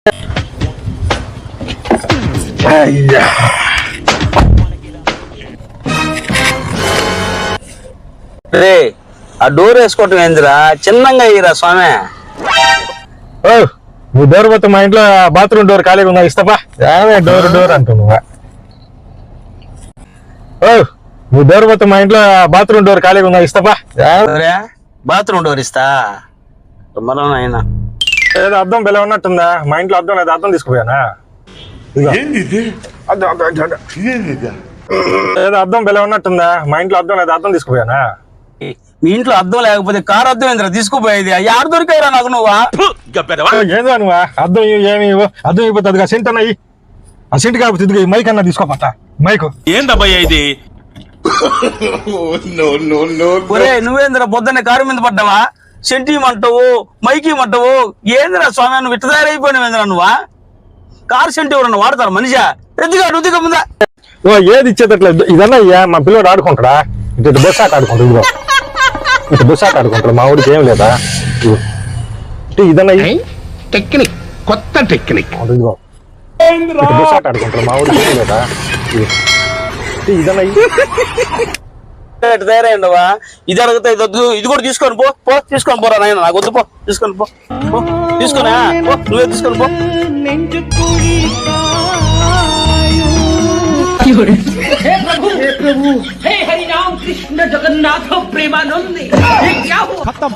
ఆ డోర్ వేసుకోవటం ఏందిరా, చిన్నంగా అయ్యిరా స్వామి. నువ్వు డోర్ పోతే మా ఇంట్లో బాత్రూమ్ డోర్ ఖాళీగా ఉందా, ఇస్తాపా. డోర్ డోర్ అంటున్నావా? నువ్వు డోర్ పోతే మా ఇంట్లో బాత్రూమ్ డోర్ ఖాళీగా ఉందా, ఇస్తాపా. బాత్రూమ్ డోర్ ఇస్తా మనం అయినా. ఏదో అద్దం బెల ఉన్నట్టుందా, మా ఇంట్లో అద్దం లేదు, అద్దం తీసుకుపోయానా? ఏదో అద్దం బెల ఉన్నట్టుందా, మా ఇంట్లో అద్దం లేదు, అద్దం తీసుకుపోయానా? మీ ఇంట్లో అద్దం లేకపోతే కారు అద్దం ఏంద్రా తీసుకుపోయేది? యారు దొరికాయిరా నాకు నువ్వా? ఏదో నువ్వా అద్దం ఏమి అద్దం అయిపోతుంది కదా, సెంట్ అన్నయ్యి. ఆ సెంట్ కాకపోతే ఇదిగో మైక్ అన్నా తీసుకోపట్ట. మైకు ఏందబ్బయ్యా ఇది? నువ్వేంద్రా పొద్దున్నే కారు మీద పడ్డావా? సెంట్ ఇమ్మంటావు, మైక్ ఇమ్మంటావు, ఏంద్రా స్వామి నువ్వు ఇట్ట తయారైపోయినావేంద్రా నువ్వా? కారు సెంట్ ఎవరన్నా వాడతారు మనిషా? ఎద్దుగా నువ్వుగా ముందా ఏది ఇచ్చేటట్లేదు. ఇదన్నా అయ్యా మా పిల్లడు ఆడుకుంటాడా, ఇటు బస్ ఆట ఆడుకుంటాడు. ఇదిగో ఇటు బస్ ఆట ఆడుకుంటాడు, మా ఊరికి ఏం లేదా. ఇదన్నా టెక్నిక్, కొత్త టెక్నిక్. ఇదిగో ఇటు బస్ ఆట ఆడుకుంటాడు, మా ఊరికి ఏం లేదా. ఇదన్నా తయారైండవా? ఇది అడిగితే ఇది కూడా తీసుకొని పో తీసుకొని పోరా నాయన, నాకు వద్దు, పో తీసుకొని పో తీసుకొని నువ్వే తీసుకొని పో. हे प्रभु हे हरि राम कृष्ण जगन्नाथ प्रेमानंद